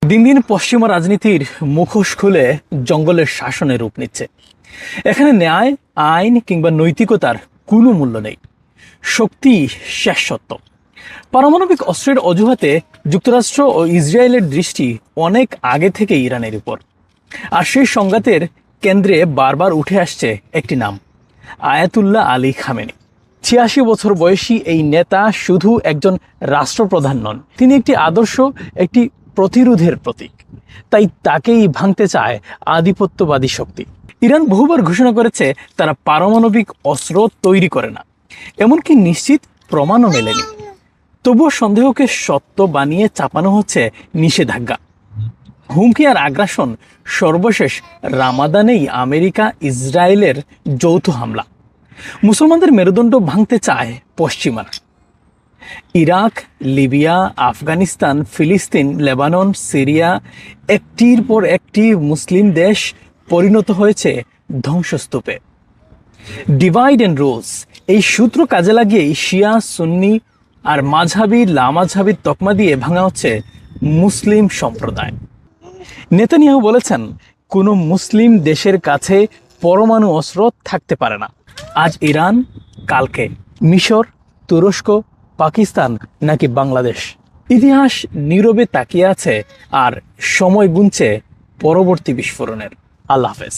দিন দিন পশ্চিমা রাজনীতির মুখোশ খুলে জঙ্গলের শাসনে রূপ নিচ্ছে। এখানে ন্যায়, আইন কিংবা নৈতিকতার কোনো মূল্য নেই। শক্তি শেষ সত্য। পারমাণবিক অস্ত্রের অজুহাতে যুক্তরাষ্ট্র ও ইসরায়েলের দৃষ্টি অনেক আগে থেকে ইরানের উপর। আর সেই সংঘাতের কেন্দ্রে বারবার উঠে আসছে একটি নাম, আয়াতুল্লাহ আলী খামেনি। ৮৬ বছর বয়সী এই নেতা শুধু একজন রাষ্ট্রপ্রধান নন, তিনি একটি আদর্শ, একটি প্রতিরোধের প্রতীক। তাই তাকেই ভাঙতে চায় আধিপত্যবাদী শক্তি। ইরান বহুবার ঘোষণা করেছে তারা পারমাণবিক অস্ত্র তৈরি করে না, এমনকি নিশ্চিত প্রমাণও মেলেনি। তবুও সন্দেহকে সত্য বানিয়ে চাপানো হচ্ছে নিষেধাজ্ঞা, হুমকি আর আগ্রাসন। সর্বশেষ রামাদানেই আমেরিকা ইসরায়েলের যৌথ হামলা। মুসলমানদের মেরুদণ্ড ভাঙতে চায় পশ্চিমারা। ইরাক, লিবিয়া, আফগানিস্তান, ফিলিস্তিন, লেবানন, সিরিয়া, একটির পর একটি মুসলিম দেশ পরিণত হয়েছে ধ্বংসস্তূপে। ডিভাইড অ্যান্ড রুলস, এই সূত্র কাজে লাগিয়েই শিয়া, সুন্নি আর মাঝহাবি, লামাঝহাবির তকমা দিয়ে ভাঙা হচ্ছে মুসলিম সম্প্রদায়। নেতানিয়াহু বলেছেন, কোনো মুসলিম দেশের কাছে পরমাণু অস্ত্র থাকতে পারে না। আজ ইরান, কালকে মিশর, তুরস্ক, পাকিস্তান নাকি বাংলাদেশ। ইতিহাস নীরবে তাকিয়ে আছে আর সময় গুনছে পরবর্তী বিস্ফোরণের। আল্লাহ হাফেজ।